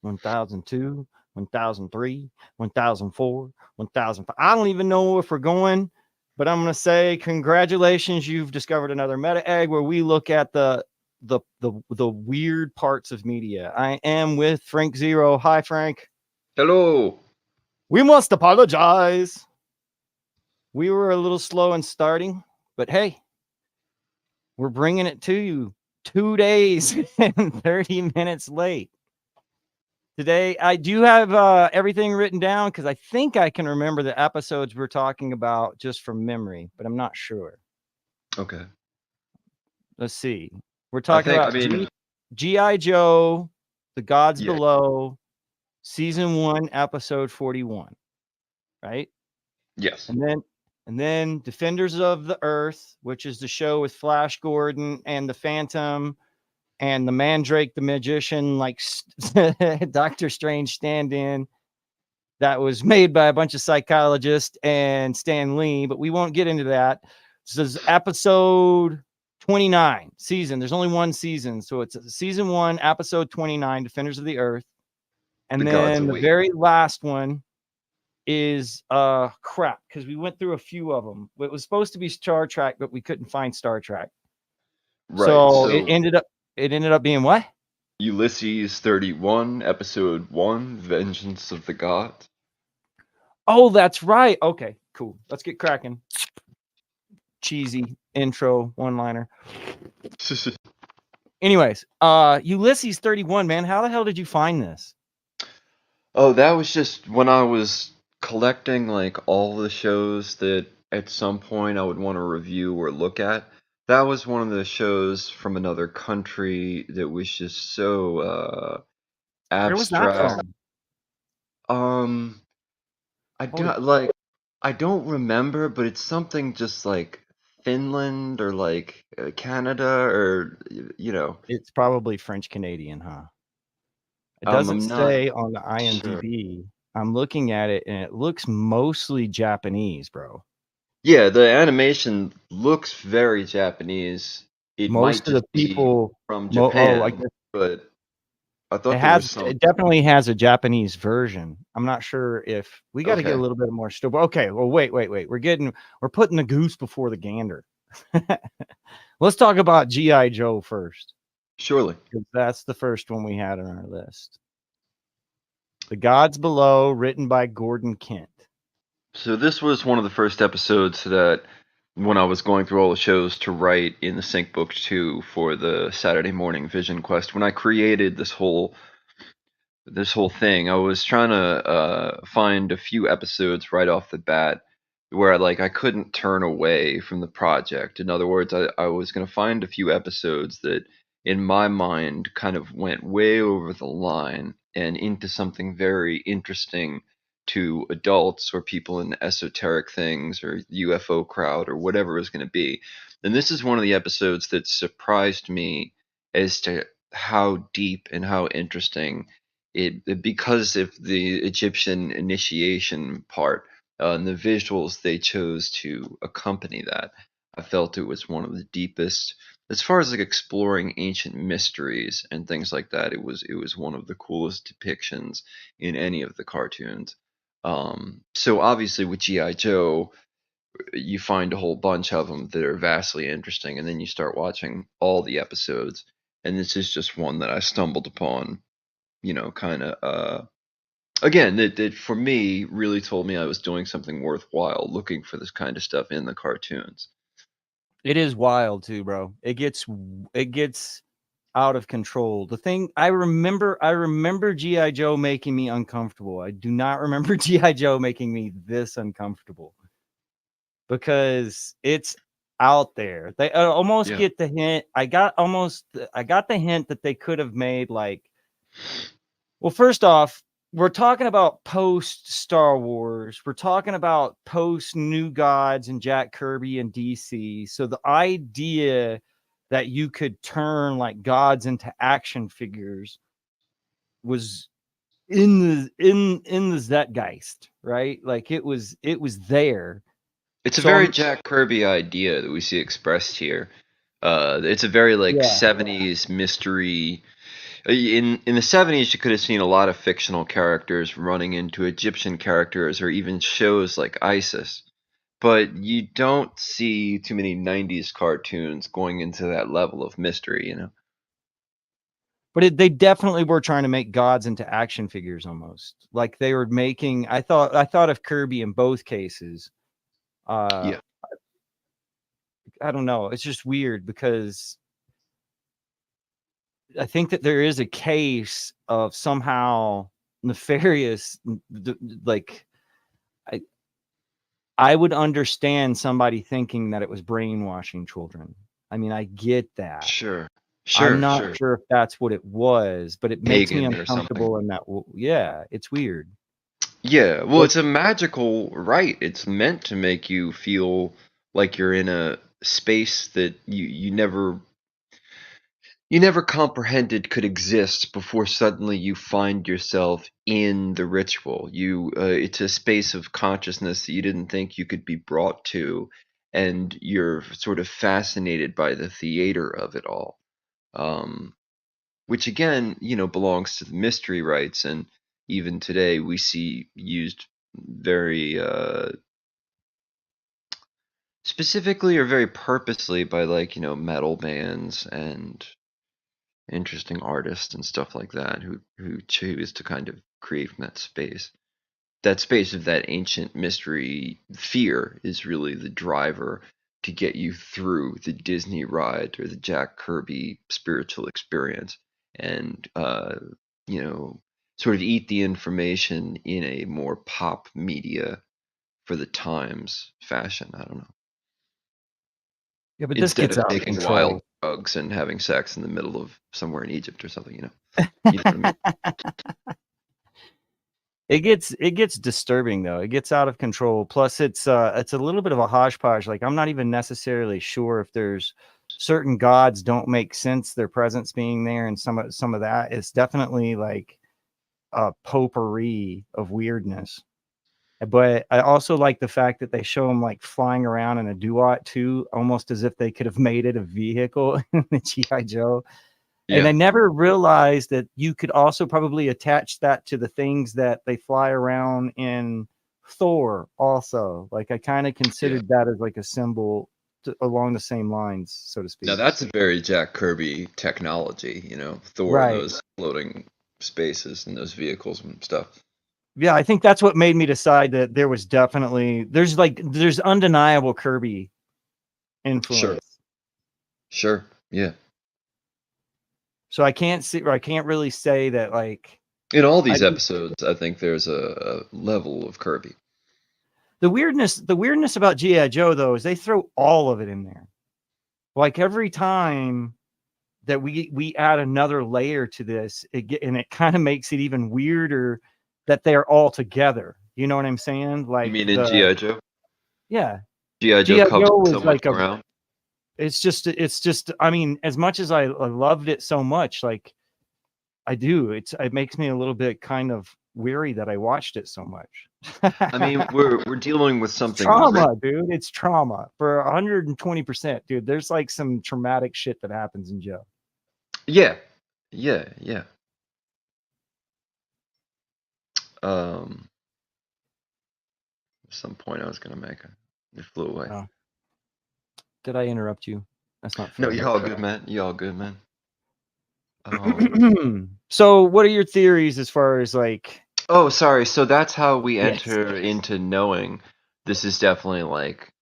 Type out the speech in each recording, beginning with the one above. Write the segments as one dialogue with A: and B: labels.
A: 1002, 1003, 1004, 1005. I don't even know if we're going, but I'm going to say congratulations. You've discovered another meta egg where we look at the weird parts of media. I am with Frank Zero. Hi, Frank.
B: Hello.
A: We must apologize. We were a little slow in starting, but hey, we're bringing it to you 2 days and 30 minutes late. Today, I do have everything written down because I think I can remember the episodes we're talking about just from memory, but I'm not sure.
B: Okay.
A: Let's see. We're
B: I
A: talking
B: think, I
A: about
B: mean,
A: G.I. Joe, The Gods
B: yeah,
A: Below, Season 1, Episode 41, right?
B: yes.
A: And then Defenders of the Earth, which is the show with Flash Gordon and the Phantom and the Mandrake, the magician, like Doctor Strange stand-in, that was made by a bunch of psychologists and Stan Lee, but we won't get into that. This is episode 29 season. There's only one season, so it's season 1, episode 29, Defenders of the Earth.
B: The
A: And
B: gods
A: then the
B: await.
A: very last one is crap, because we went through a few of them. It was supposed to be Star Trek, but we couldn't find Star Trek.
B: Right.
A: So
B: So,
A: it ended up being what?
B: Ulysses 31, Episode 1, Vengeance of the Gods.
A: Oh, that's right. Okay, cool. Let's get cracking. Cheesy intro one-liner. Anyways, Ulysses 31, man. How the hell did you find this?
B: Oh, that was just when I was collecting like all the shows that at some point I would want to review or look at. That was one of the shows from another country that was just so
A: Where was that
B: abstract.
A: from?
B: Um, I
A: Holy,
B: don't like I don't remember, but it's something just like Finland or like Canada or you know.
A: it's probably French Canadian, huh? It doesn't
B: I'm not
A: say on the
B: sure.
A: IMDb. I'm looking at it and it looks mostly Japanese, bro.
B: Yeah, the animation looks very Japanese. It might
A: Most of the
B: just be
A: people,
B: from
A: I
B: Japan,
A: guess
B: but I thought there was some.
A: it definitely has a Japanese version. I'm not sure if we got to get a
B: Okay,
A: little bit more still. Okay, well, wait. We're putting the goose before the gander. Let's talk about G.I. Joe first,
B: surely.
A: because that's the first one we had on our list. The Gods Below, written by Gordon Kent.
B: So this was one of the first episodes that when I was going through all the shows to write in the sync book 2 for the Saturday morning Vision Quest, when I created this whole thing, I was trying to find a few episodes right off the bat where I couldn't turn away from the project. In other words, I was going to find a few episodes that in my mind kind of went way over the line and into something very interesting to adults or people in esoteric things or UFO crowd or whatever it was going to be. And this is one of the episodes that surprised me as to how deep and how interesting because of the Egyptian initiation part and the visuals they chose to accompany that. I felt it was one of the deepest, as far as like exploring ancient mysteries and things like that. It was one of the coolest depictions in any of the cartoons. So obviously with GI Joe, you find a whole bunch of them that are vastly interesting, and then you start watching all the episodes. And this is just one that I stumbled upon, kind of again, that for me really told me I was doing something worthwhile looking for this kind of stuff in the cartoons.
A: It is wild too, bro. It gets out of control. The thing I remember GI Joe making me uncomfortable. I do not remember GI Joe making me this uncomfortable because it's out there. They almost
B: Yeah.
A: get the hint. I got the hint that they could have made like, well, first off, we're talking about post Star Wars. We're talking about post New Gods and Jack Kirby and DC. So the idea that you could turn like gods into action figures was in the Zeitgeist, right? Like it was there.
B: It's a
A: So
B: very
A: I'm
B: Jack Kirby idea that we see expressed here. It's a very like
A: yeah.
B: 70s mystery In the 70s, you could have seen a lot of fictional characters running into Egyptian characters or even shows like ISIS. But you don't see too many 90s cartoons going into that level of mystery, you know?
A: But they definitely were trying to make gods into action figures almost. Like they were making, I thought of Kirby in both cases. Uh,
B: Yeah.
A: I don't know. It's just weird because I think that there is a case of somehow nefarious, like I I would understand somebody thinking that it was brainwashing children. I mean, I get that.
B: Sure.
A: I'm
B: Sure,
A: not
B: sure.
A: sure if that's what it was, but it makes me
B: Pagan or something.
A: uncomfortable in that. Yeah, it's weird.
B: Yeah, well,
A: But
B: it's a magical rite. It's meant to make you feel like you're in a space that you never comprehended could exist before suddenly you find yourself in the ritual. It's a space of consciousness that you didn't think you could be brought to, and you're sort of fascinated by the theater of it all. Um, which again, belongs to the mystery rites, and even today we see used very specifically or very purposely by like metal bands and interesting artists and stuff like that who choose to kind of create from that space of that ancient mystery. Fear is really the driver to get you through the Disney ride or the Jack Kirby spiritual experience, and you know sort of eat the information in a more pop media for the times fashion. I don't know.
A: yeah, but this
B: Instead
A: gets
B: of
A: out of
B: taking wild
A: control.
B: drugs and having sex in the middle of somewhere in Egypt or something. You know what I mean?
A: It gets disturbing though. It gets out of control. Plus, it's a little bit of a hodgepodge. Like I'm not even necessarily sure if there's certain gods don't make sense their presence being there, and some of that. It's definitely like a potpourri of weirdness. But I also like the fact that they show them like flying around in a duat too, almost as if they could have made it a vehicle in the GI Joe. And I
B: Yeah,
A: never realized that you could also probably attach that to the things that they fly around in Thor also. Like I kind of
B: yeah.
A: considered that as like a symbol along the same lines, so to
B: Now
A: speak.
B: that's a very Jack Kirby technology, Thor and
A: Right.
B: those floating spaces and those vehicles and stuff.
A: Yeah, I think that's what made me decide that there was definitely there's undeniable Kirby
B: Sure,
A: influence.
B: sure, yeah.
A: So I can't really say that like
B: In all
A: I
B: these episodes, I think there's a level of Kirby.
A: the weirdness about GI Joe though is they throw all of it in there. Like every time that we add another layer to this, and it kind of makes it even weirder that they're all together. You know what I'm saying?
B: You
A: Like
B: mean in G.I. Joe?
A: yeah,
B: G.I. Joe
A: GI
B: covers
A: Joe
B: so
A: was
B: much
A: like a
B: ground.
A: it's just I mean, as much as I loved it so much, like I do, it makes me a little bit kind of weary that I watched it so much.
B: I mean, we're dealing with
A: It's
B: something rich.
A: trauma, dude. It's trauma for 120%, dude. There's like some traumatic shit that happens in Joe.
B: Yeah, yeah, yeah. Um, some point I was gonna make. It flew away.
A: Oh, did I interrupt you? That's not
B: No,
A: fair.
B: you're all good, man. You're all good, man. Um,
A: So, what are your theories as far as like,
B: oh, sorry. So that's how we
A: yes,
B: enter into knowing this is definitely like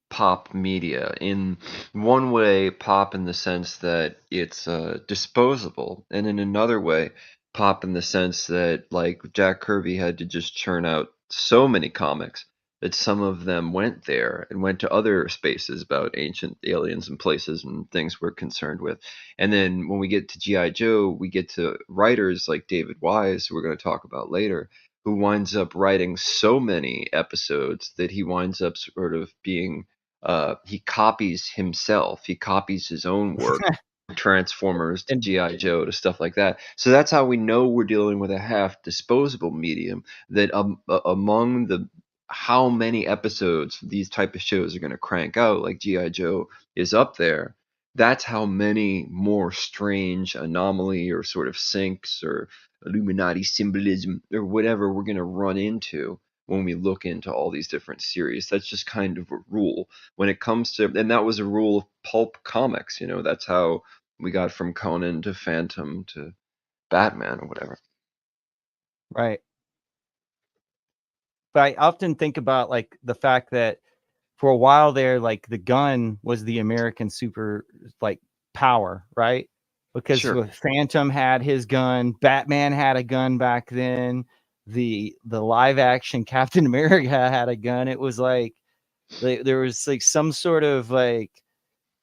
B: pop media. In one way, pop in the sense that it's disposable, and in another way, pop in the sense that like Jack Kirby had to just churn out so many comics that some of them went there and went to other spaces about ancient aliens and places and things we're concerned with. And then when we get to G.I. Joe, we get to writers like David Wise, who we're going to talk about later, who winds up writing so many episodes that he winds up sort of being he copies himself. He copies his own work, Transformers to
A: and
B: GI Joe to stuff like that. So that's how we know we're dealing with a half disposable medium. That among the how many episodes these type of shows are going to crank out, like GI Joe is up there. that's how many more strange anomaly or sort of sinks or Illuminati symbolism or whatever we're going to run into when we look into all these different series. That's just kind of a rule when it comes to, and that was a rule of pulp comics. You know, that's how we got from Conan to Phantom to Batman or whatever.
A: Right. But I often think about like the fact that for a while there, like the gun was the American super like power, right? Because
B: Sure.
A: Phantom had his gun, Batman had a gun back then, the live action Captain America had a gun. It was like there was like some sort of like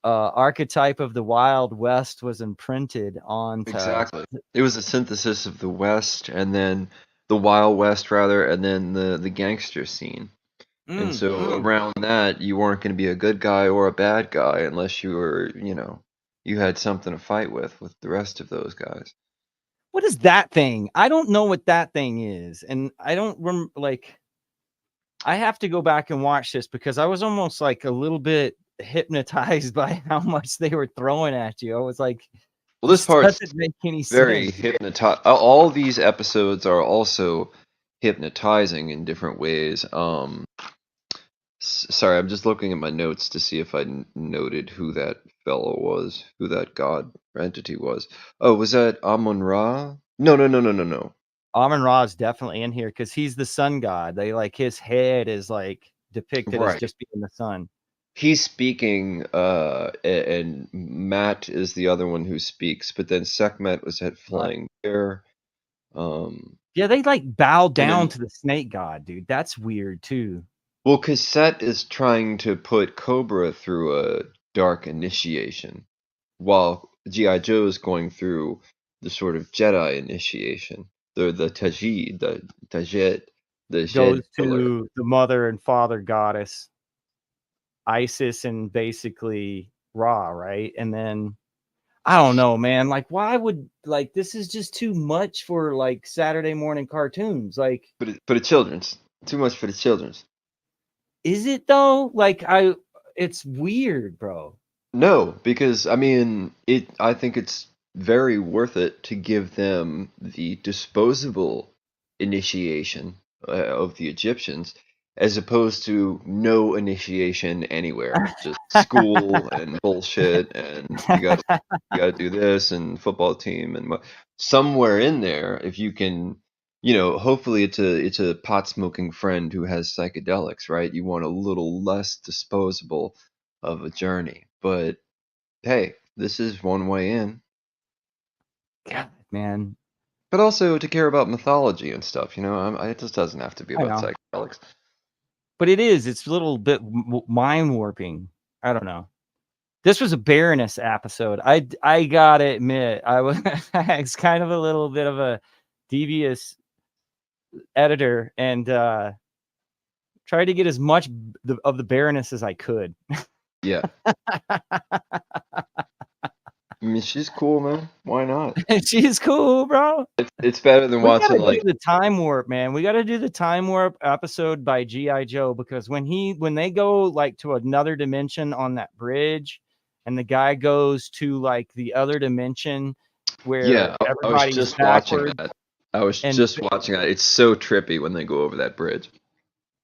A: archetype of the Wild West was imprinted onto.
B: Exactly. It was a synthesis of the West and then the Wild West rather, and then the gangster scene. And so around that, you weren't going to be a good guy or a bad guy unless you were, you know, you had something to fight with the rest of those guys.
A: What is that thing? I don't know what that thing is, and I don't like. I have to go back and watch this because I was almost like a little bit hypnotized by how much they were throwing at you. I was like,
B: Well, this part's
A: doesn't make any
B: very
A: sense.
B: hypnotizing. All these episodes are also hypnotizing in different ways. Sorry, I'm just looking at my notes to see if I noted who that fellow was, who that god or entity was. Oh, was that Amun-Ra? No, no, no, no, no, no.
A: Amon-Ra is definitely in here because he's the sun god. They like his head is like depicted as
B: Right.
A: just being the sun.
B: He's speaking, and Matt is the other one who speaks, but then Sekhmet was at Flying Bear.
A: Yeah, they like bow
B: And
A: down
B: then,
A: to the snake god, dude. That's weird too.
B: well, because Set is trying to put Cobra through a dark initiation, while G.I. Joe is going through the sort of Jedi initiation. The Tajid, the Tajet, the Jed
A: Goes
B: killer.
A: to the mother and father goddess, Isis, and basically Ra, right? And then I don't know, man. Like, why would like this is just too much for like Saturday morning cartoons? Like,
B: For the children's. Too much for the children's.
A: is it though? Like, it's weird, bro.
B: No, because I mean, I think it's very worth it to give them the disposable initiation of the Egyptians, as opposed to no initiation anywhere. Just school and bullshit, and you got to do this and football team and somewhere in there, if you can, you know, hopefully it's a pot smoking friend who has psychedelics, right? You want a little less disposable of a journey. But hey, this is one way in.
A: God, man.
B: But also to care about mythology and stuff, you know, it just doesn't have to be
A: I
B: about
A: know,
B: psychedelics.
A: but it is. It's a little bit mind warping. I don't know. This was a Baroness episode. I gotta admit, I was it's kind of a little bit of a devious editor and tried to get as much of the Baroness as I could.
B: Yeah. I mean, she's cool, man. Why not?
A: She's cool, bro.
B: It's better than
A: We gotta
B: watching
A: do
B: like,
A: the time warp, man. We gotta do the time warp episode by G.I. Joe because when they go like to another dimension on that bridge, and the guy goes to like the other dimension where
B: yeah, I was
A: everybody's
B: just watching
A: backwards,
B: that. I was
A: and
B: just watching that. It's so trippy when they go over that bridge.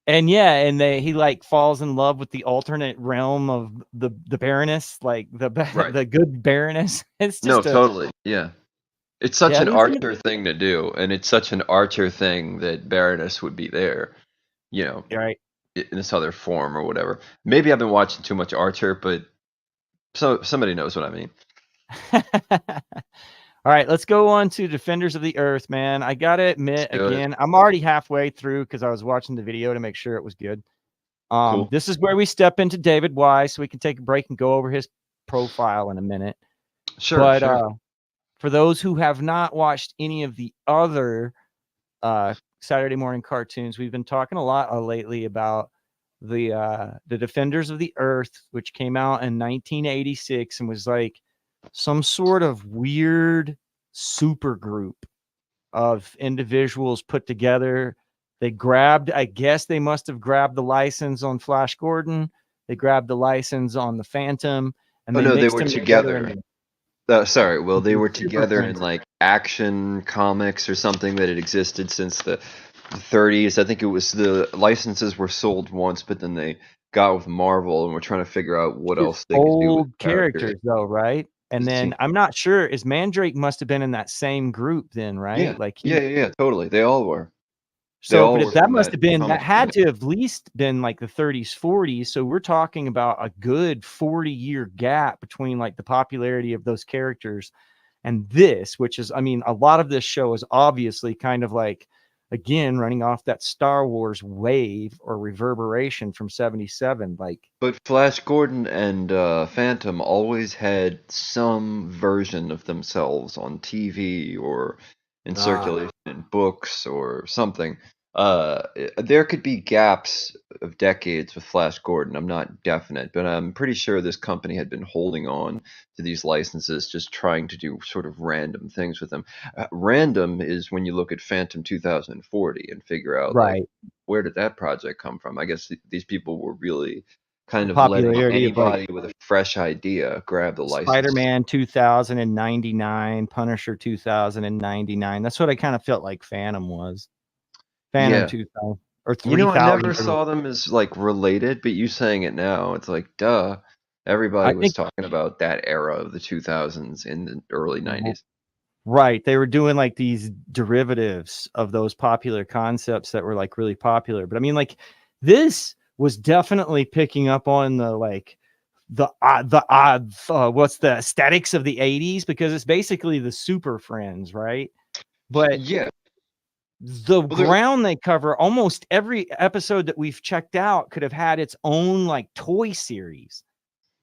A: yeah, and he like falls in love with the alternate realm of the Baroness, like the
B: Right.
A: the good Baroness. It's
B: No,
A: just a
B: totally. Yeah. It's such
A: yeah.
B: an Archer thing to do, and it's such an Archer thing that Baroness would be there, you know,
A: Right.
B: in this other form or whatever. Maybe I've been watching too much Archer, but somebody knows what I mean.
A: All right, let's go on to Defenders of the Earth, man. I gotta admit,
B: Let's do it.
A: again, I'm already halfway through because I was watching the video to make sure it was good.
B: Cool.
A: This is where we step into David Wise, so we can take a break and go over his profile in a minute.
B: Sure,
A: But
B: sure.
A: for those who have not watched any of the other Saturday morning cartoons, we've been talking a lot lately about the Defenders of the Earth, which came out in 1986 and was like some sort of weird super group of individuals put together. They grabbed, I guess they must have grabbed the license on Flash Gordon. They grabbed the license on the Phantom, and
B: Oh
A: they
B: no, they
A: mixed
B: were
A: them together
B: together.
A: and
B: Sorry, well, they
A: these
B: were
A: super
B: together in
A: friends.
B: like Action Comics or something that had existed since the 30s. I think it was the licenses were sold once, but then they got with Marvel and were trying to figure out what
A: His
B: else they could do with
A: old
B: the characters.
A: characters though, right? And
B: It
A: then
B: seemed-
A: I'm not sure, is Mandrake must have been in that same group then,
B: Yeah,
A: right? Like
B: yeah,
A: he
B: yeah, yeah, totally. They all were. They
A: so, but
B: all
A: if
B: were
A: that
B: from
A: must
B: that
A: have been that
B: comic
A: had
B: unit.
A: to have least been like the 30s, 40s. So we're talking about a good 40-year gap between like the popularity of those characters and this, which is, I mean, a lot of this show is obviously kind of like, again, running off that Star Wars wave or reverberation from 77. Like,
B: But Flash Gordon and Phantom always had some version of themselves on TV or in circulation in books or something. There could be gaps of decades with Flash Gordon. I'm not definite, but I'm pretty sure this company had been holding on to these licenses, just trying to do sort of random things with them. Random is when you look at Phantom 2040 and figure out, like,
A: right.
B: where did that project come from? I guess these people were really
A: The
B: kind of letting
A: popularity of like
B: anybody with a fresh idea grab the license.
A: Spider-Man 2099, Punisher 2099. That's what I kind of felt like Phantom was. Phantom
B: Yeah.
A: 2000 or
B: You know, I
A: 3000.
B: never saw them as like related, but you saying it now, it's like, duh.
A: I
B: Everybody was
A: think
B: talking about that era of the 2000s in the early 90s.
A: right. They were doing like these derivatives of those popular concepts that were like really popular. But I mean, like this was definitely picking up on the like what's the aesthetics of the 80s, because it's basically the Super Friends, right? But
B: Yeah.
A: the
B: Well, there,
A: ground they cover, almost every episode that we've checked out could have had its own like toy series.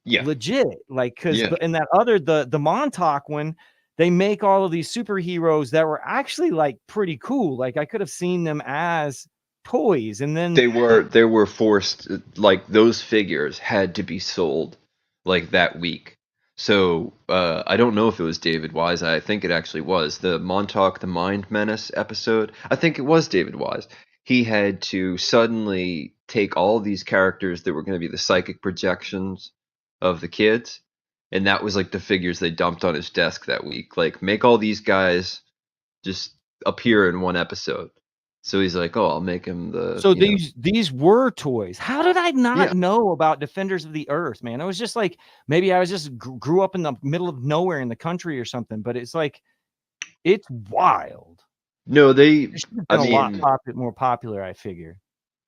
B: yeah.
A: Legit, like, because
B: Yeah.
A: in that other the Montauk one, they make all of these superheroes that were actually like pretty cool. Like I could have seen them as toys, and then
B: They were forced, like those figures had to be sold like that week. So I don't know if it was David Wise. I think it actually was the Montauk the Mind Menace episode. I think it was David Wise. He had to suddenly take all these characters that were going to be the psychic projections of the kids, and that was like the figures they dumped on his desk that week. Like, make all these guys just appear in one episode. So he's like, "Oh, I'll make him the,
A: so these were toys. How did I not
B: yeah."
A: know about Defenders of the Earth, man? It was just like maybe I was just grew up in the middle of nowhere in the country or something. But it's like it's wild.
B: No,
A: It should have
B: I
A: been a lot
B: mean,
A: more popular, I figure.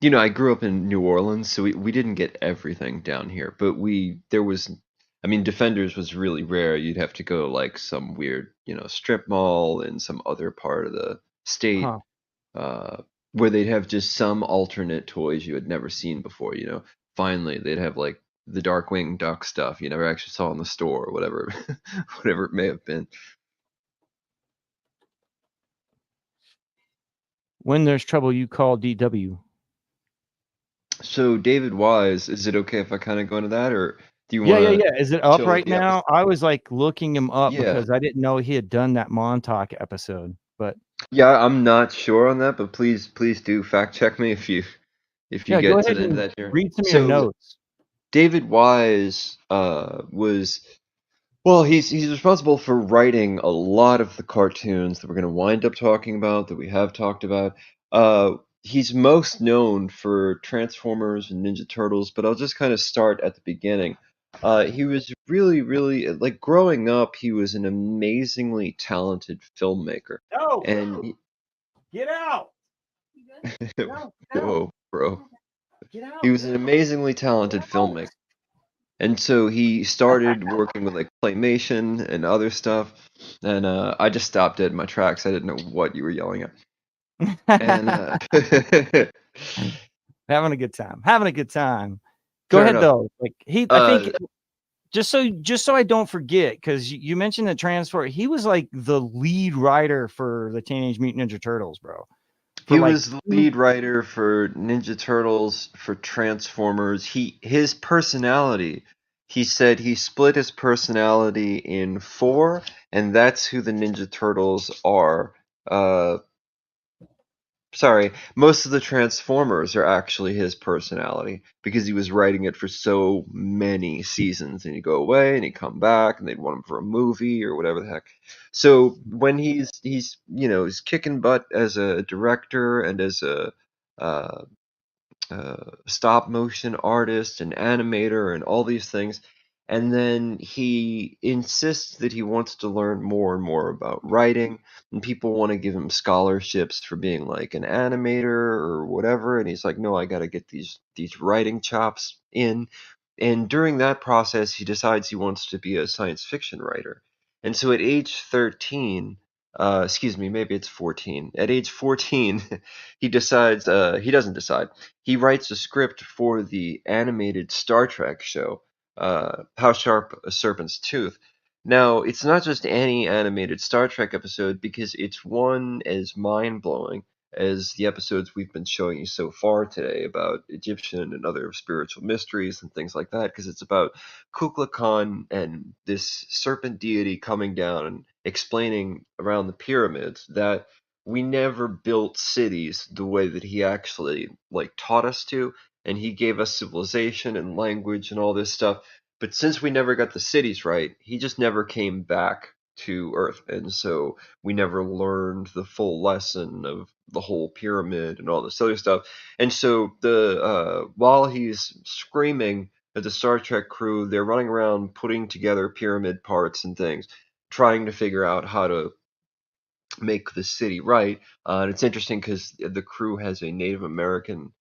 B: I grew up in New Orleans, so we didn't get everything down here, but there was, I mean, Defenders was really rare. You'd have to go like some weird, strip mall in some other part of the state,
A: Huh.
B: uh, where they'd have just some alternate toys you had never seen before. Finally, they'd have like the Darkwing Duck stuff you never actually saw in the store or whatever, whatever it may have been.
A: When there's trouble, you call DW.
B: So David Wise, is it okay if I kind of go into that, or do you
A: Yeah,
B: want
A: yeah,
B: to
A: yeah. Is it up
B: chill with
A: right
B: the episode?
A: now? I was like looking him up
B: Yeah,
A: because I didn't know he had done that Montauk episode. But
B: yeah, I'm not sure on that, but please do fact check me if you
A: yeah, go
B: get to
A: ahead
B: the end of
A: and
B: that here.
A: read some of your
B: So
A: notes.
B: David Wise was, well, he's responsible for writing a lot of the cartoons that we're going to wind up talking about, that we have talked about. He's most known for Transformers and Ninja Turtles, but I'll just kind of start at the beginning. He was really, really, like, growing up, he was an amazingly talented filmmaker.
A: No,
B: And
A: get out. No, no,
B: whoa, bro.
A: get
B: He
A: out.
B: was an amazingly talented
A: Get out.
B: filmmaker. And so he started working with like claymation and other stuff. And I just stopped dead in my tracks. I didn't know what you were yelling at. And
A: Having a good time. Having a good time. Go
B: fair
A: ahead
B: enough.
A: though. Like I think
B: Uh,
A: just so I don't forget, because you mentioned the transfer. He was like the lead writer for the Teenage Mutant Ninja Turtles, bro. For
B: he
A: like
B: was the lead writer for Ninja Turtles, for Transformers. His personality, he said he split his personality in four, and that's who the Ninja Turtles are. sorry, most of the Transformers are actually his personality because he was writing it for so many seasons, and he'd go away and he'd come back and they'd want him for a movie or whatever the heck. So when he's kicking butt as a director and as a uh, stop motion artist and animator and all these things. And then he insists that he wants to learn more and more about writing, and people want to give him scholarships for being like an animator or whatever. And he's like, no, I got to get these writing chops in. And during that process, he decides he wants to be a science fiction writer. And so at age 13, excuse me, maybe it's 14. At age 14, he decides, he doesn't decide he writes a script for the animated Star Trek show, How Sharp a Serpent's Tooth. Now, it's not just any animated Star Trek episode because it's one as mind blowing as the episodes we've been showing you so far today about Egyptian and other spiritual mysteries and things like that, because it's about Kublai Khan and this serpent deity coming down and explaining around the pyramids that we never built cities the way that he actually like taught us to, and he gave us civilization and language and all this stuff. But since we never got the cities right, he just never came back to Earth, and so we never learned the full lesson of the whole pyramid and all this other stuff. And so the while he's screaming at the Star Trek crew, they're running around putting together pyramid parts and things, trying to figure out how to make the city right. And it's interesting because the crew has a Native American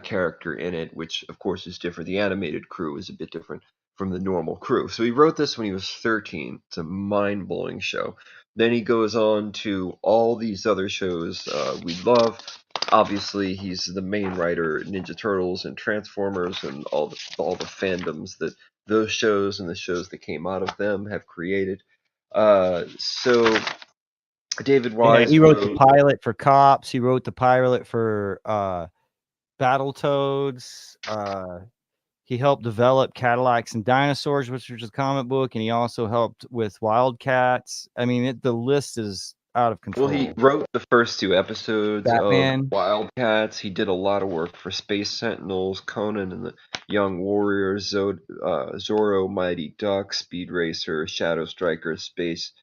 B: character in it, which of course is different. The animated crew is a bit different from the normal crew. So he wrote this when he was 13. It's a mind blowing show. Then he goes on to all these other shows we love. Obviously, he's the main writer at Ninja Turtles and Transformers and all the fandoms that those shows and the shows that came out of them have created. So David
A: Yeah, he
B: Wise
A: wrote the
B: wrote.
A: pilot for Cops. He wrote the pilot for Battletoads. He helped develop Cadillacs and Dinosaurs, which was a comic book, and he also helped with Wildcats. I mean, the list is out of
B: Well, he
A: control.
B: wrote the first two episodes of
A: Batman.
B: Wildcats. He did a lot of work for Space Sentinels, Conan and the Young Warriors, Zorro, Mighty Duck, Speed Racer, Shadow Striker, Space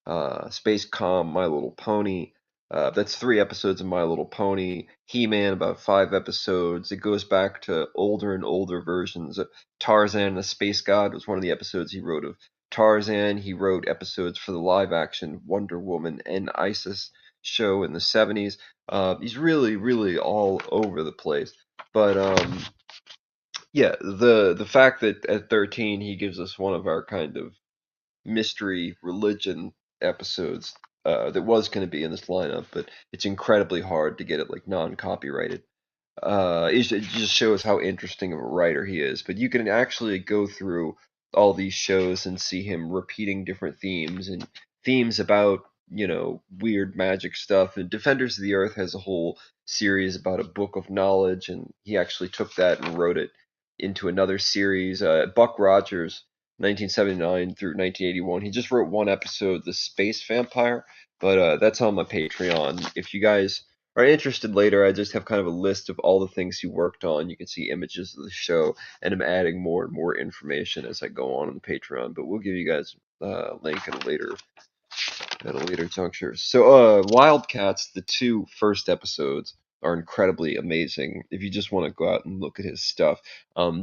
B: Com, My Little Pony. That's 3 episodes of My Little Pony. He-Man, about 5 episodes. It goes back to older and older versions. Tarzan the Space God was one of the episodes he wrote of Tarzan. He wrote episodes for the live-action Wonder Woman and Isis show in the 70s. He's really, really all over the place. But yeah, the fact that at 13 he gives us one of our kind of mystery religion episodes that was going to be in this lineup, but it's incredibly hard to get it like non-copyrighted. It just shows how interesting of a writer he is. But you can actually go through all these shows and see him repeating different themes and themes about weird magic stuff. And Defenders of the Earth has a whole series about a book of knowledge, and he actually took that and wrote it into another series. Buck Rogers, 1979 through 1981. He just wrote one episode, The Space Vampire, but that's on my Patreon. If you guys are interested later, I just have kind of a list of all the things he worked on. You can see images of the show, and I'm adding more and more information as I go on the Patreon. But we'll give you guys a link at a later juncture. So, Wildcats, the 2 first episodes are incredibly amazing. If you just want to go out and look at his stuff,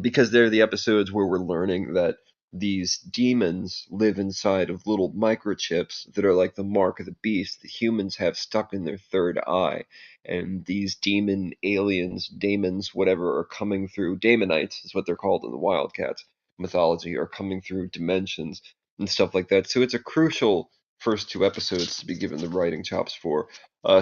B: because they're the episodes where we're learning that these demons live inside of little microchips that are like the mark of the beast that humans have stuck in their third eye. And these demon aliens, daemons, whatever, are coming through. Daemonites is what they're called in the Wildcats mythology, are coming through dimensions and stuff like that. So it's a crucial first 2 episodes to be given the writing chops for.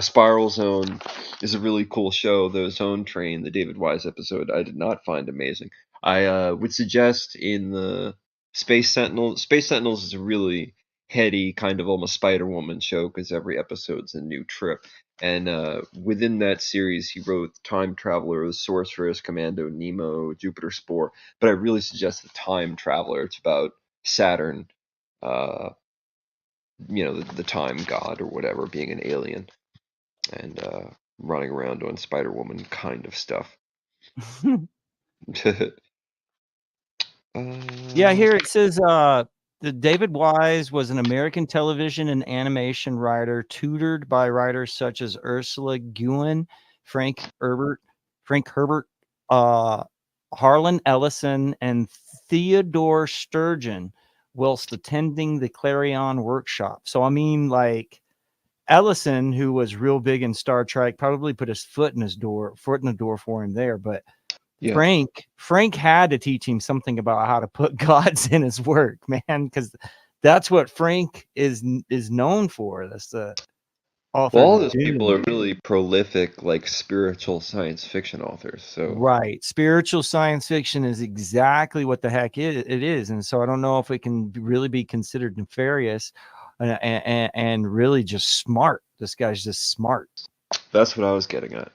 B: Spiral Zone is a really cool show. The Zone Train, the David Wise episode, I did not find amazing. I would suggest in the Space Sentinels. Space Sentinels is a really heady, kind of almost Spider-Woman show because every episode's a new trip. And within that series, he wrote Time Traveler, The Sorceress, Commando, Nemo, Jupiter Spore. But I really suggest The Time Traveler. It's about Saturn, uh, the time god or whatever, being an alien. and running around doing Spider-Woman kind of stuff.
A: Yeah,
B: uh,
A: here it says the David Wise was an American television and animation writer, tutored by writers such as Ursula Guin, Frank Herbert, Harlan Ellison, and Theodore Sturgeon, whilst attending the Clarion workshop. So I mean, like Ellison, who was real big in Star Trek, probably put his foot in the door for him there, but
B: yeah.
A: Frank had to teach him something about how to put gods in his work, man, because that's what Frank is known for. That's the author
B: Well, all
A: of
B: those people
A: Dune.
B: are really prolific, like spiritual science fiction authors. So
A: Right. Spiritual science fiction is exactly what the heck it is. And so I don't know if it can really be considered nefarious and really just smart. This guy's just smart.
B: that's what I was getting at.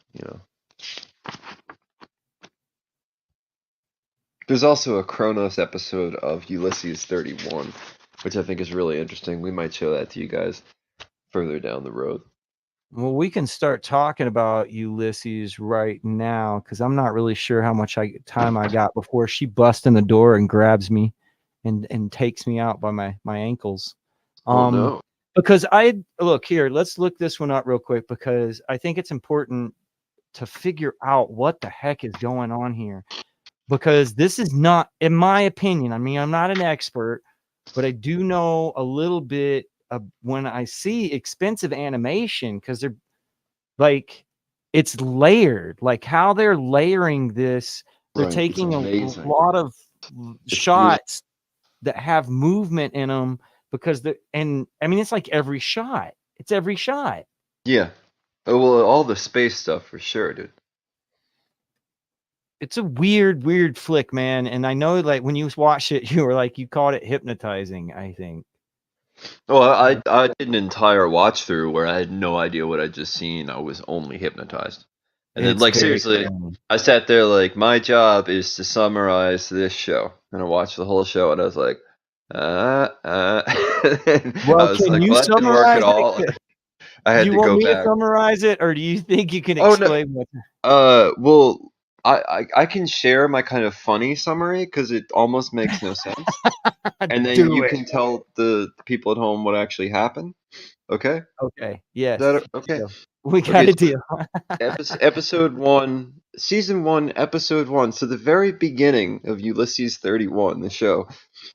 B: There's also a Kronos episode of Ulysses 31, which I think is really interesting. We might show that to you guys further down the road.
A: Well, we can start talking about Ulysses right now because I'm not really sure how much time I got before she busts in the door and grabs me and takes me out by my ankles.
B: Oh no.
A: Because I look here, let's look this one up real quick because I think it's important to figure out what the heck is going on here. Because this is not, in my opinion, I mean, I'm not an expert, but I do know a little bit of when I see expensive animation, because they're like, it's layered, like how they're layering this. They're
B: Right. It's
A: taking a
B: amazing.
A: lot of
B: It's beautiful.
A: shots that have movement in them because and I mean, it's like every shot. It's every shot.
B: Yeah. Oh, well, all the space stuff for sure, dude.
A: It's a weird flick, man. And I know, like, when you watch it, you were like, you called it hypnotizing, I think.
B: Well, I did an entire watch through where I had no idea what I'd just seen. I was only hypnotized. And then,
A: It's
B: like,
A: very
B: seriously,
A: funny.
B: I sat there like, my job is to summarize this show. And I watched the whole show, and I was like, I
A: Well,
B: was
A: can
B: like,
A: you
B: well, that didn't work at
A: summarize
B: all.
A: it?
B: I
A: Do
B: had
A: you
B: to
A: want
B: go
A: me to
B: back.
A: summarize it, or do you think you can
B: Oh no.
A: explain what?
B: Well, I can share my kind of funny summary because it almost makes no sense, and then
A: Do
B: you
A: it.
B: can tell the people at home what actually happened. Okay? Is
A: Okay.
B: that
A: Yes.
B: okay?
A: So we got
B: Okay,
A: a
B: so
A: deal.
B: episode 1, season 1, episode 1. So the very beginning of Ulysses 31, the show,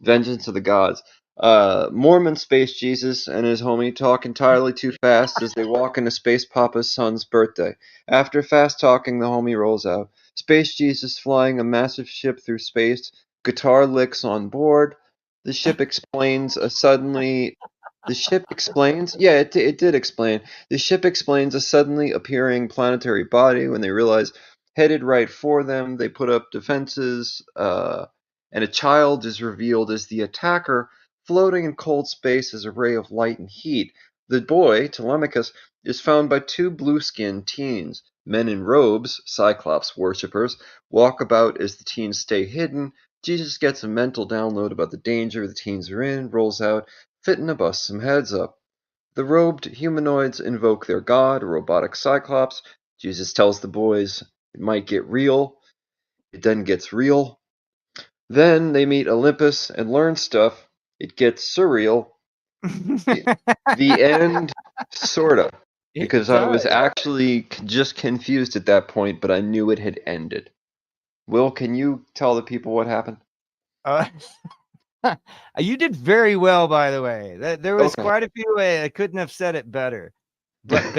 B: Vengeance of the Gods. Mormon space Jesus and his homie talk entirely too fast as they walk into Space Papa's son's birthday. After fast talking, the homie rolls out. Space Jesus flying a massive ship through space. Guitar licks on board. The ship explains a suddenly. The ship explains. Yeah, it did explain. The ship explains a suddenly appearing planetary body when they realize headed right for them. They put up defenses, and a child is revealed as the attacker, floating in cold space as a ray of light and heat. The boy, Telemachus, is found by two blue-skinned teens. Men in robes, Cyclops worshippers, walk about as the teens stay hidden. Jesus gets a mental download about the danger the teens are in, rolls out, fitting to bust some heads up. The robed humanoids invoke their god, a robotic Cyclops. Jesus tells the boys it might get real. It then gets real. Then they meet Olympus and learn stuff. It gets surreal. The, the end, sorta.
A: It
B: Because I was
A: does.
B: actually just confused at that point, but I knew it had ended. Will, can you tell the people what happened?
A: Uh, you did very well, by the way. There was
B: Okay.
A: quite a few ways I couldn't have said it better. But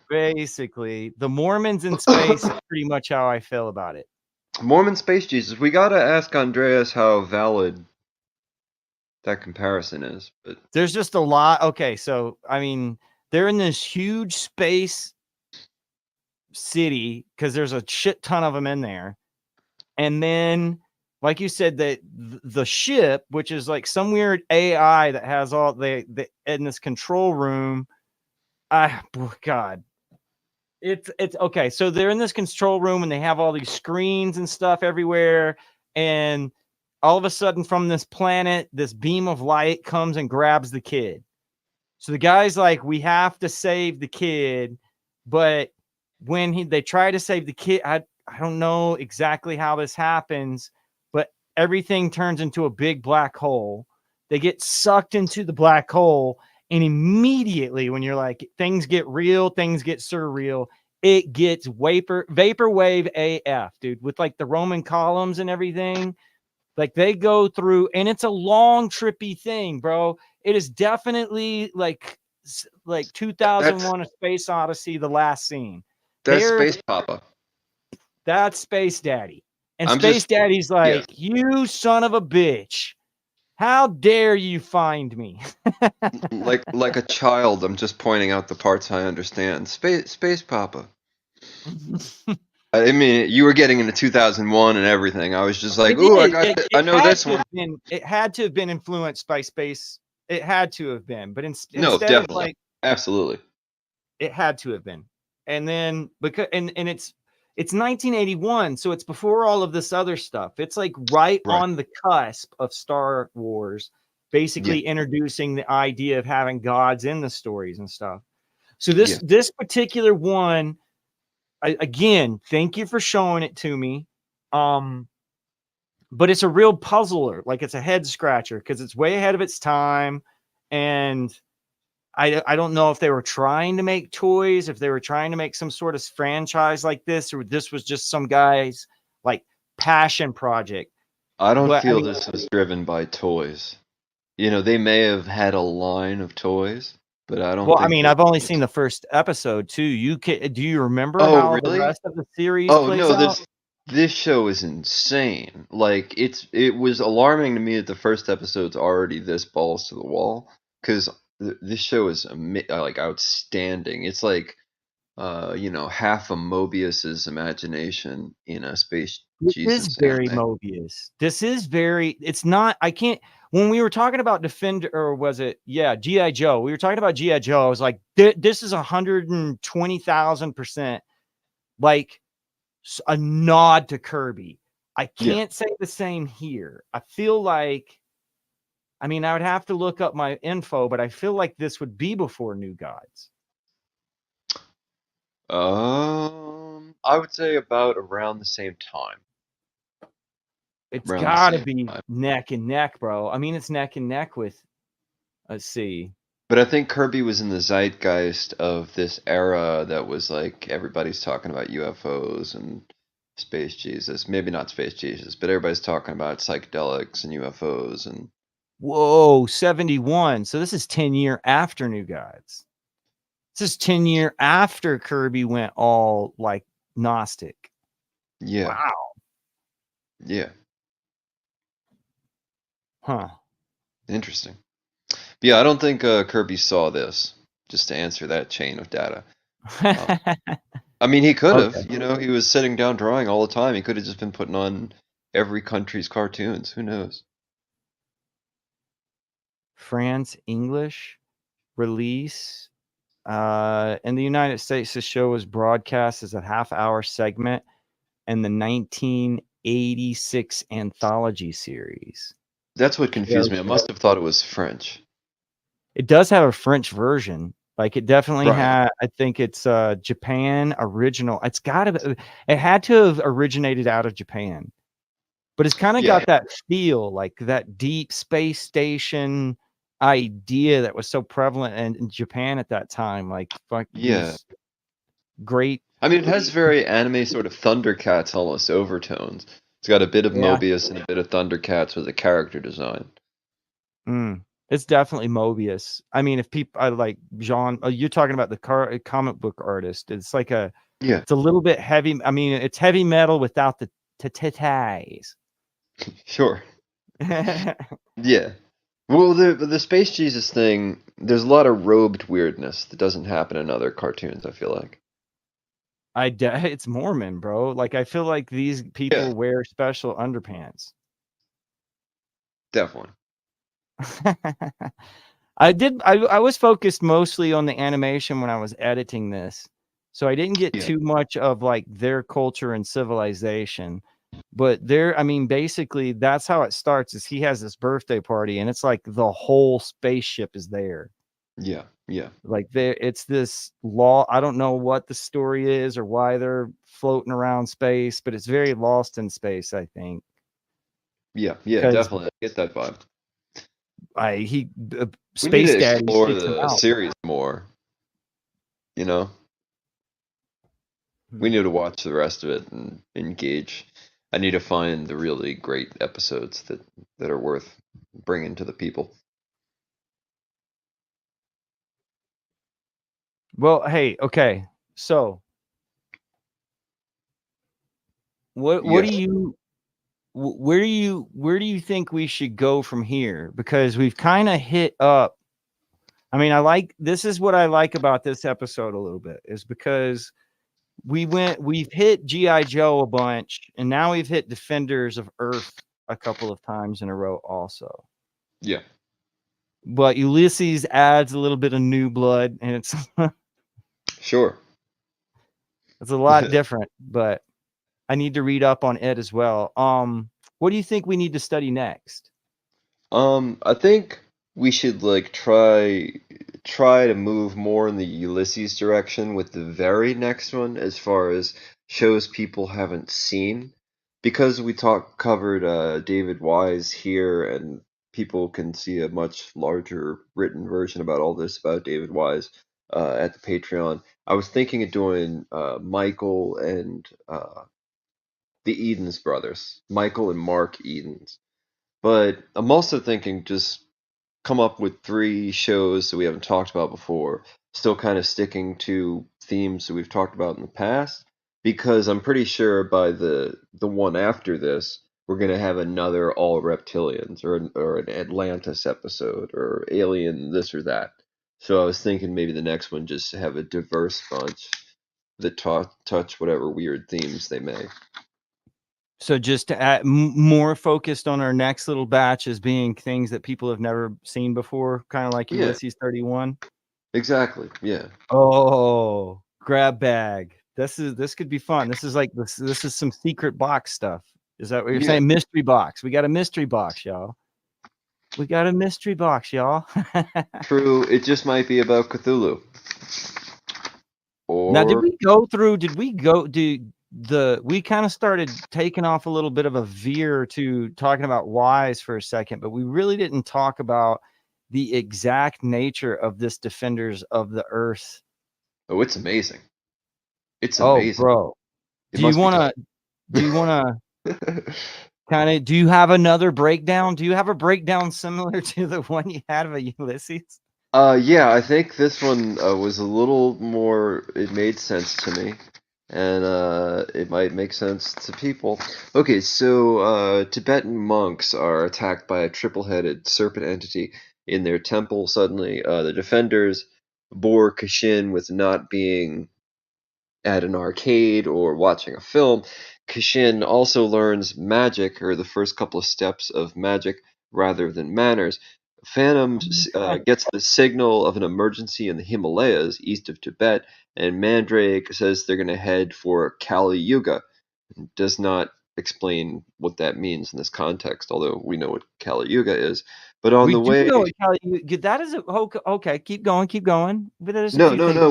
A: basically, the Mormons in space is pretty much how I feel about it.
B: Mormon Space Jesus. We gotta ask Andreas how valid that comparison is, but
A: There's just a lot. Okay, so I mean, they're in this huge space city because there's a shit ton of them in there. And then, like you said, that the ship, which is like some weird AI that has all the in this control room. God, it's okay. So they're in this control room and they have all these screens and stuff everywhere. And all of a sudden, from this planet, this beam of light comes and grabs the kid. So the guy's like, we have to save the kid, but when they try to save the kid, I don't know exactly how this happens, but everything turns into a big black hole. They get sucked into the black hole, and immediately when you're like, things get real, things get surreal, it gets vaporwave AF, dude, with like the Roman columns and everything. Like they go through, and it's a long, trippy thing, bro. It is definitely like 2001: A Space Odyssey, the last scene.
B: That's
A: There,
B: Space Papa.
A: that's Space Daddy, and
B: I'm
A: Space
B: just
A: Daddy's
B: yeah,
A: like, "You son of a bitch! How dare you find me?"
B: like a child. I'm just pointing out the parts I understand. Space Papa. I mean, you were getting into 2001 and everything. I was just like,
A: It
B: ooh,
A: did.
B: I
A: It
B: know
A: had
B: this
A: to
B: one.
A: have been. It had to have been influenced by space. It had to have been, but
B: No,
A: instead of
B: definitely,
A: like,
B: absolutely.
A: it had to have been. And then because and it's 1981, so it's before all of this other stuff. It's like right
B: Right.
A: on the cusp of Star Wars,
B: Yeah.
A: basically introducing the idea of having gods in the stories and stuff. So
B: Yeah.
A: this particular one, again, thank you for showing it to me. But it's a real puzzler, like it's a head scratcher because it's way ahead of its time, and I don't know if they were trying to make toys, if they were trying to make some sort of franchise like this, or this was just some guy's like passion project.
B: I don't
A: But I
B: feel
A: mean,
B: this was driven by toys. You know, they may have had a line of toys, but I don't
A: well, I
B: think
A: mean,
B: this
A: I've only seen
B: was.
A: the first episode too. Do you remember
B: Oh,
A: how the
B: really?
A: rest of the series
B: Oh
A: plays
B: no,
A: out?
B: this show is insane. Like it was alarming to me that the first episode's already this balls to the wall because this show is like outstanding. It's like half a Mobius's imagination in a Space
A: This is
B: Jesus
A: very
B: anime.
A: Mobius. This is very, it's not, I can't, when we were talking about Defender, or was it, yeah, G.I. Joe, we were talking about G.I. Joe. I was like, this is 120,000% like a nod to Kirby. I
B: Yeah.
A: can't say the same here. I feel like, I mean, I would have to look up my info, but I feel like this would be before New Gods.
B: I would say about around the same time.
A: It's
B: Around the
A: got to
B: same
A: be
B: time.
A: neck and neck, bro. I mean, it's neck and neck with, let's see.
B: But I think Kirby was in the zeitgeist of this era that was like everybody's talking about UFOs and Space Jesus. Maybe not Space Jesus, but everybody's talking about psychedelics and UFOs and
A: Whoa, 71. So this is 10 year after New Gods. This is 10 year after Kirby went all like Gnostic.
B: yeah,
A: Wow.
B: yeah,
A: Huh.
B: interesting. But yeah, I don't think Kirby saw this. Just to answer that chain of data. Um, I mean, he could have.
A: Okay.
B: You know, he was sitting down drawing all the time. He could have just been putting on every country's cartoons. Who knows?
A: France, English release. In the United States, the show was broadcast as a half-hour segment in the 1986 anthology series.
B: That's what confused me. I must have thought it was French.
A: It does have a French version. Like it definitely
B: Right.
A: had, I think it's Japan original. It's gotta it had to have originated out of Japan. But it's kind of
B: Yeah.
A: got that feel, like that deep space station idea that was so prevalent in Japan at that time. Like
B: Yeah.
A: these great,
B: I mean, it has very anime sort of Thundercats almost overtones. It's got a bit of
A: yeah.
B: Mobius and a bit of Thundercats with the character design.
A: It's definitely Mobius. I mean, if people I like Jean, you're talking about the comic book artist. It's like
B: Yeah,
A: it's a little bit heavy. I mean, it's heavy metal without the ties.
B: sure. Yeah. Well, the Space Jesus thing, there's a lot of robed weirdness that doesn't happen in other cartoons, I feel like.
A: It's Mormon, bro. Like I feel like these
B: Yeah,
A: people wear special underpants.
B: definitely.
A: I was focused mostly on the animation when I was editing this. So I didn't get
B: Yeah.
A: too much of like their culture and civilization. But there, I mean, basically that's how it starts is he has this birthday party and it's like the whole spaceship is there.
B: Yeah, yeah,
A: Like it's this law. I don't know what the story is or why they're floating around space, but it's very lost in space, I think,
B: yeah, yeah,
A: because
B: definitely. I get that vibe.
A: I he
B: We need
A: Space
B: to
A: Daddy
B: explore
A: seeks him
B: the
A: out.
B: series more, you know? We
A: Hmm.
B: need to watch the rest of it and engage. I need to find the really great episodes that are worth bringing to the people.
A: Well, hey, okay. So, what do
B: Yes.
A: you where do you think we should go from here? Because we've kind of hit up. I mean, this is what I like about this episode a little bit is because we've hit GI Joe a bunch, and now we've hit Defenders of Earth a couple of times in a row also.
B: Yeah.
A: But Ulysses adds a little bit of new blood, and it's
B: Sure.
A: it's a lot different, but I need to read up on it as well. What do you think we need to study next?
B: I think we should like try to move more in the Ulysses direction with the very next one as far as shows people haven't seen. Because we covered David Wise here and people can see a much larger written version about all this about David Wise at the Patreon. I was thinking of doing Michael and the Edens brothers, Michael and Mark Edens. But I'm also thinking just come up with three shows that we haven't talked about before, still kind of sticking to themes that we've talked about in the past, because I'm pretty sure by the one after this, we're gonna have another All Reptilians or an Atlantis episode or Alien this or that. So I was thinking maybe the next one just have a diverse bunch that touch whatever weird themes they may.
A: So just to add more focused on our next little batch as being things that people have never seen before, kind of like
B: Yeah,
A: Ulysses 31.
B: exactly. Yeah.
A: Oh, grab bag. This could be fun. This is some secret box stuff. Is that what you're
B: Yeah.
A: saying? Mystery box. We got a mystery box, y'all. We got a mystery box, y'all.
B: True, it just might be about Cthulhu.
A: Now,
B: Or
A: did we go do we kind of started taking off a little bit of a veer to talking about whys for a second, but we really didn't talk about the exact nature of this Defenders of the Earth.
B: oh, it's amazing. It's
A: Oh,
B: amazing.
A: bro.
B: It
A: Do you
B: must be
A: want
B: tough.
A: to kind of do you have another breakdown? Do you have a breakdown similar to the one you had of Ulysses?
B: Yeah, I think this one was a little more, it made sense to me, and it might make sense to people. Okay, so Tibetan monks are attacked by a triple-headed serpent entity in their temple suddenly. The defenders bore Kashin with not being at an arcade or watching a film. Kashin also learns magic, or the first couple of steps of magic, rather than manners. Phantom gets the signal of an emergency in the Himalayas east of Tibet, and Mandrake says they're going to head for Kali Yuga. Does not explain what that means in this context, although we know what Kali Yuga is. But on
A: We
B: the
A: do
B: way,
A: know what Kali that is a okay, keep going, keep going. But there's a
B: no,
A: few
B: no,
A: things.
B: no,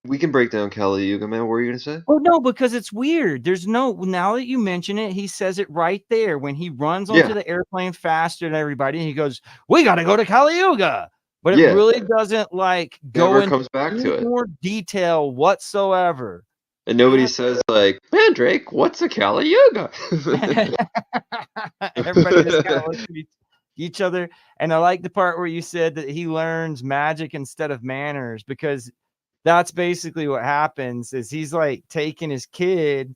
B: we can break down Kali Yuga, man. What were you gonna say?
A: Oh no, because it's weird. There's no now that you mention it, he says it right there when he runs onto
B: Yeah,
A: the airplane faster than everybody. And he goes, "We got to go to Kali Yuga," but it
B: yeah.
A: really doesn't like go
B: Never
A: into
B: comes back
A: any
B: to it.
A: more detail whatsoever.
B: And nobody
A: That
B: says like, Mandrake, what's a Kali Yuga?
A: everybody just kind of looks at each other. And I like the part where you said that he learns magic instead of manners because that's basically what happens is he's like taking his kid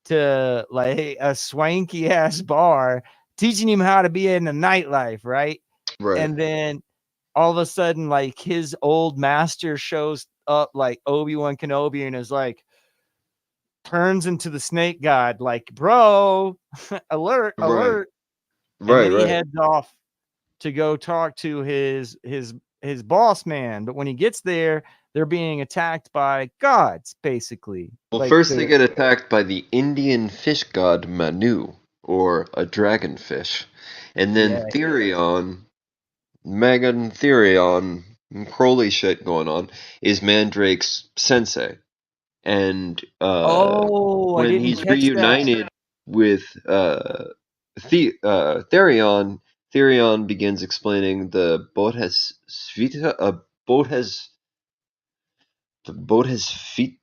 A: to like a swanky ass bar, teaching him how to be in the nightlife, right?
B: Right,
A: And then all of a sudden, like his old master shows up like Obi-Wan Kenobi and is like turns into the snake god, like, bro, alert,
B: right,
A: alert. And
B: right,
A: then he
B: right.
A: heads off to go talk to his boss man. But when he gets there, they're being attacked by gods, basically.
B: Well,
A: Like
B: first they
A: the
B: get attacked by the Indian fish god Manu, or a dragonfish. And then
A: yeah,
B: Therion, Megan Therion, Crowley shit going on, is Mandrake's sensei. And
A: Oh, I
B: when
A: didn't
B: he's
A: catch that.
B: reunited with Therion, Therion begins explaining the Bodhasvita, Bodhasvita.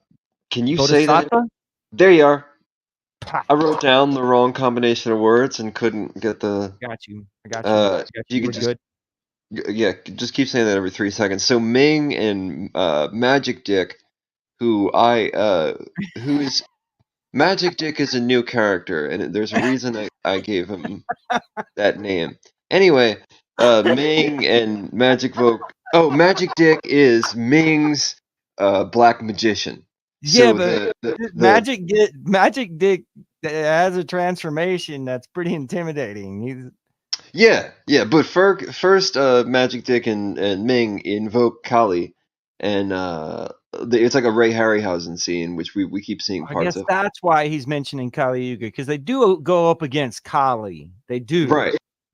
B: Can you say that?
A: Bodhisattva?
B: There you are.
A: Ha,
B: I wrote down the wrong combination of words and couldn't get the.
A: got you. I got you. I got
B: If you
A: you.
B: could
A: We're
B: just,
A: good.
B: yeah, just keep saying that every 3 seconds. So Ming and Magic Dick, who who's Magic Dick is a new character, and there's a reason I gave him that name. Anyway, Ming and Magic Vogue. Oh, Magic Dick is Ming's black magician.
A: Yeah,
B: So
A: but Magic Dick has a transformation that's pretty intimidating.
B: yeah, but first Magic Dick and Ming invoke Kali, and it's like a Ray Harryhausen scene, which we keep seeing
A: I
B: parts
A: guess
B: of.
A: that's why he's mentioning Kali Yuga, because they do go up against Kali. They do.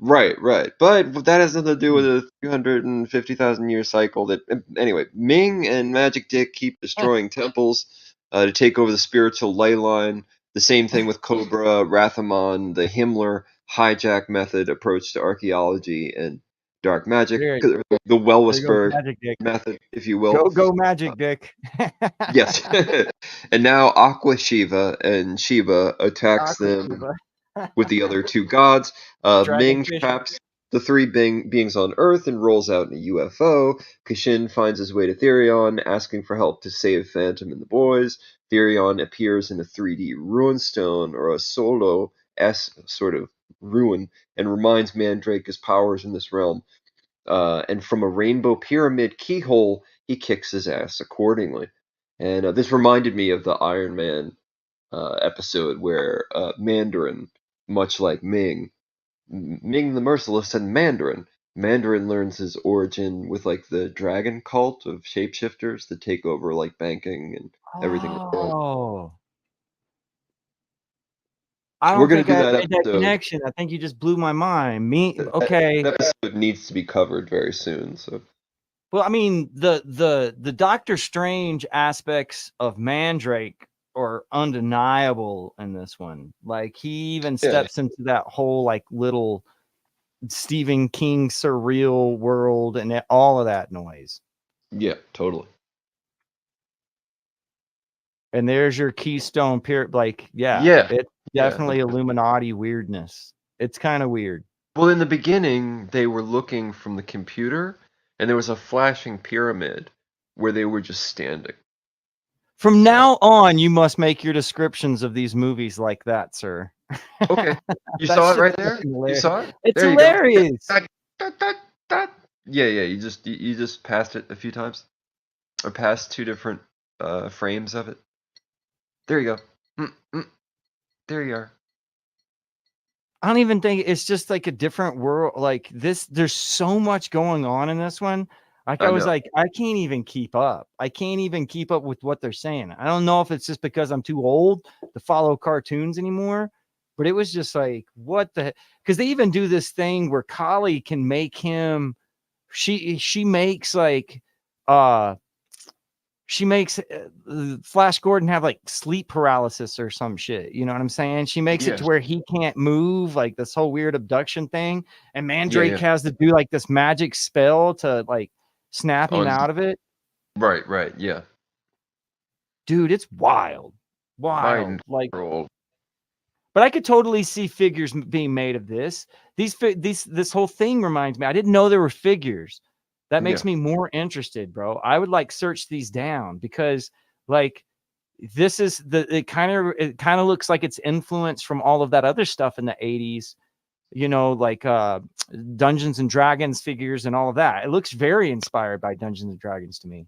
B: Right, right. But that has nothing to do with
A: Hmm.
B: a 350,000 year cycle. That anyway, Ming and Magic Dick keep destroying temples to take over the spiritual ley line. The same thing with Cobra, Rathamon, the Himmler hijack method approach to archaeology and dark magic,
A: There,
B: the
A: there goes
B: Wellisberg
A: Magic Dick.
B: method, if you will.
A: Go Magic Dick.
B: Yes, and now Aqua Shiva and Shiva attacks
A: Aqua
B: them
A: Shiva.
B: with the other two gods. Ming
A: Dragonfish.
B: traps the three beings on Earth and rolls out in a UFO. Kashin finds his way to Therion, asking for help to save Phantom and the boys. Therion appears in a 3D ruin stone, or a solo S sort of ruin, and reminds Mandrake his powers in this realm. And from a rainbow pyramid keyhole, he kicks his ass accordingly. And this reminded me of the Iron Man episode where Mandarin, much like Ming the Merciless and Mandarin learns his origin with like the dragon cult of shapeshifters that take over like banking and everything in the world.
A: Oh, I
B: We're
A: don't
B: gonna
A: think
B: do
A: I
B: that
A: made that
B: episode.
A: connection. I think you just blew my mind.
B: That
A: Okay.
B: episode needs to be covered very soon. So
A: Well, I mean, the Doctor Strange aspects of Mandrake are undeniable in this one. Like he even
B: yeah,
A: steps into that whole like little Stephen King surreal world and all of that noise.
B: yeah, totally.
A: And there's your Keystone period. Like, yeah,
B: Yeah,
A: it's
B: yeah.
A: definitely Illuminati weirdness. It's kind of weird.
B: Well, in the beginning, they were looking from the computer, and there was a flashing pyramid where they were just standing.
A: From
B: So
A: now on, you must make your descriptions of these movies like that, sir.
B: okay, you
A: That
B: saw it
A: shit's
B: right there.
A: fucking
B: You
A: hilarious.
B: saw it.
A: It's
B: There you go.
A: hilarious.
B: Yeah, yeah. You just passed it a few times, or passed two different frames of it. There you go. There you are.
A: I don't even think it's just like a different world. Like this, there's so much going on in this one. Like I
B: I
A: was
B: know.
A: like, I can't even keep up. I can't even keep up with what they're saying. I don't know if it's just because I'm too old to follow cartoons anymore, but it was just like, what the? Because they even do this thing where Kali can make him. She makes like, uh, she makes Flash Gordon have like sleep paralysis or some shit. You know what I'm saying? She makes it
B: Yeah,
A: to where he can't move, like this whole weird abduction thing. And
B: yeah,
A: Mandrake
B: yeah.
A: has to do like this magic spell to like snap him
B: On
A: out of it.
B: right, yeah.
A: Dude, it's wild.
B: Mind
A: Wild. Like,
B: control.
A: but I could totally see figures being made of this. This whole thing reminds me. I didn't know there were figures. That
B: Yeah,
A: makes me more interested, bro. I would like search these down because like this is it kind of looks like it's influenced from all of that other stuff in the 80s, like Dungeons and Dragons figures and all of that. It looks very inspired by Dungeons and Dragons to me.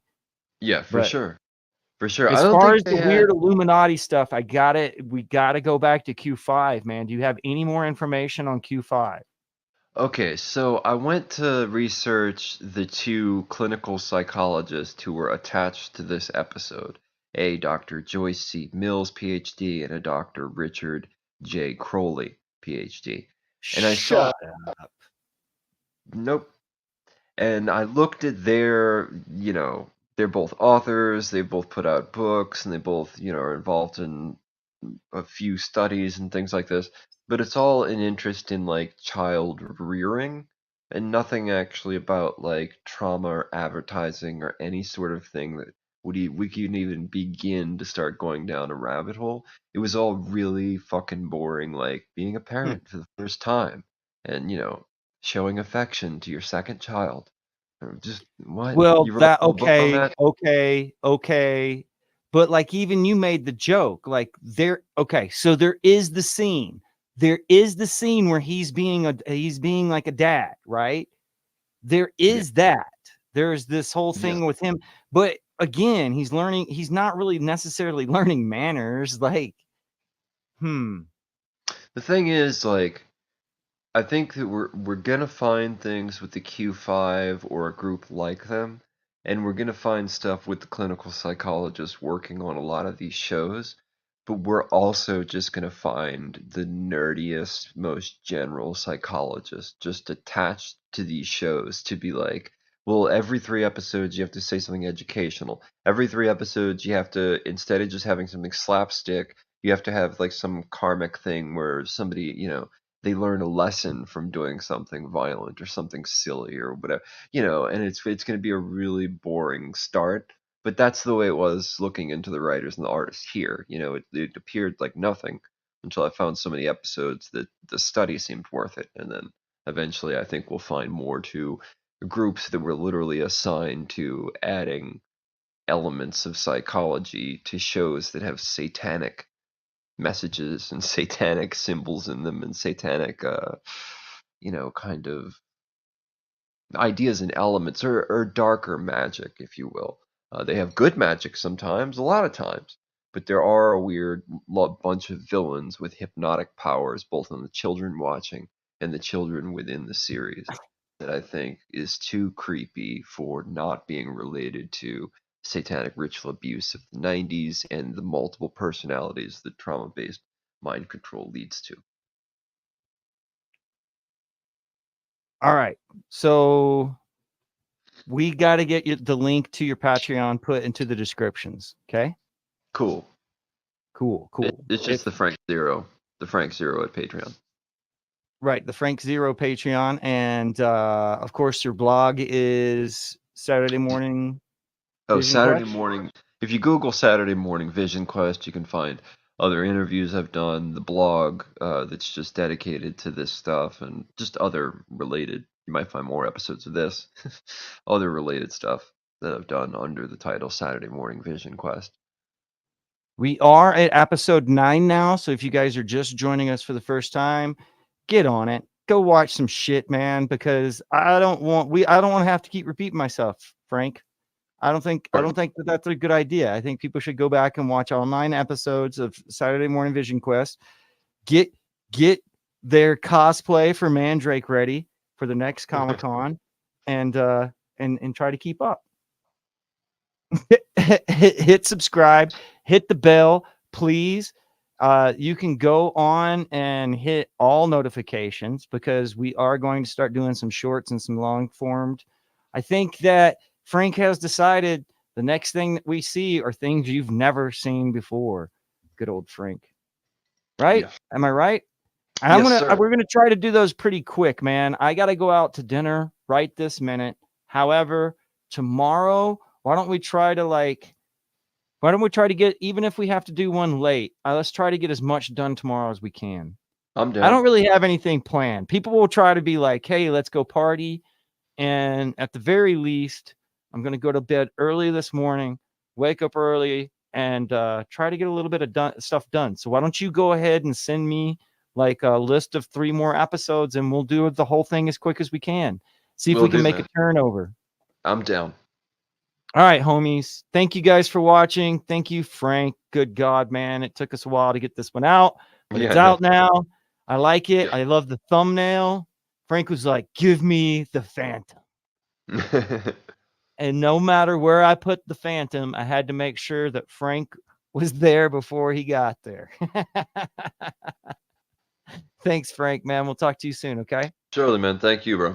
B: yeah, for
A: But
B: sure, for sure. I
A: as
B: don't
A: far
B: think
A: as
B: they
A: the
B: had.
A: weird Illuminati stuff, we gotta go back to Q5, man. Do you have any more information on Q5?
B: Okay, so I went to research the two clinical psychologists who were attached to this episode, a Dr. Joyce C. Mills, PhD, and a Dr. Richard J. Crowley, PhD. And I saw,
A: Shut up.
B: nope. And I looked at their, they're both authors, they both put out books, and they both, are involved in a few studies and things like this. But it's all an interest in like child rearing and nothing actually about like trauma or advertising or any sort of thing that we can even begin to start going down a rabbit hole. It was all really fucking boring, like being a
A: Hmm.
B: parent for the first time and, showing affection to your second child. Just what?
A: Well,
B: You wrote a
A: that
B: whole book on
A: okay,
B: that?
A: okay, okay. But like even you made the joke, like there, okay, so there is the scene. There is the scene where he's being like a dad, right? There
B: Yeah.
A: is that. There's this whole
B: Yeah.
A: thing with him, but again, he's not really necessarily learning manners. Like,
B: The thing is, like, I think that we're gonna find things with the Q5 or a group like them, and we're gonna find stuff with the clinical psychologists working on a lot of these shows, but we're also just gonna find the nerdiest, most general psychologists just attached to these shows to be like, well, every 3 episodes you have to say something educational. Every 3 episodes you have to, instead of just having something slapstick, you have to have like some karmic thing where somebody, they learn a lesson from doing something violent or something silly or whatever, and it's going to be a really boring start. But that's the way it was looking into the writers and the artists here. It appeared like nothing until I found so many episodes that the study seemed worth it. And then eventually I think we'll find more to groups that were literally assigned to adding elements of psychology to shows that have satanic messages and satanic symbols in them and satanic kind of ideas and elements or darker magic, if you will. They have good magic sometimes, a lot of times, but there are a weird bunch of villains with hypnotic powers, both on the children watching and the children within the series, that I think is too creepy for not being related to satanic ritual abuse of the 90s and the multiple personalities that trauma based mind control leads to.
A: all right. So we got to get you the link to your Patreon put into the descriptions. Okay.
B: Cool.
A: Cool. Cool.
B: It's just
A: If
B: the Frank Zero at Patreon.
A: right, the Frank Zero Patreon, and of course your blog is Saturday Morning
B: Oh,
A: Vision
B: Saturday
A: Quest.
B: morning. If you Google Saturday Morning Vision Quest, you can find other interviews I've done, the blog that's just dedicated to this stuff, and just other related. You might find more episodes of this, other related stuff that I've done under the title Saturday Morning Vision Quest.
A: We are at episode 9 now, so if you guys are just joining us for the first time, get on it. Go watch some shit, man, because I don't want to have to keep repeating myself, Frank. I
B: Right.
A: don't think that that's a good idea. I think people should go back and watch all 9 episodes of Saturday Morning Vision Quest. Get get their cosplay for Mandrake ready for the next Comic-Con and try to keep up. hit subscribe, hit the bell, please. You can go on and hit all notifications because we are going to start doing some shorts and some long formed. I think that Frank has decided the next thing that we see are things you've never seen before. Good old Frank, right?
B: Yeah.
A: Am I right? And
B: Yes, sir.
A: we're gonna try to do those pretty quick, man. I gotta go out to dinner right this minute. However, tomorrow, why don't we try to get, even if we have to do one late, let's try to get as much done tomorrow as we can.
B: I'm
A: I
B: down.
A: don't really have anything planned. People will try to be like, hey, let's go party. And at the very least, I'm going to go to bed early this morning, wake up early, and try to get a little bit of stuff done. So why don't you go ahead and send me like a list of 3 more episodes, and we'll do the whole thing as quick as we can. See if
B: Will
A: we can
B: do,
A: make a
B: man.
A: turnover.
B: I'm down.
A: All right, homies. Thank you guys for watching. Thank you, Frank. Good God, man. It took us a while to get this one out, but it's
B: Yeah, no.
A: out now. I like it.
B: Yeah.
A: I love the thumbnail. Frank was like, give me the Phantom. And no matter where I put the Phantom, I had to make sure that Frank was there before he got there. Thanks, Frank, man. We'll talk to you soon, okay?
B: Surely, man. Thank you, bro.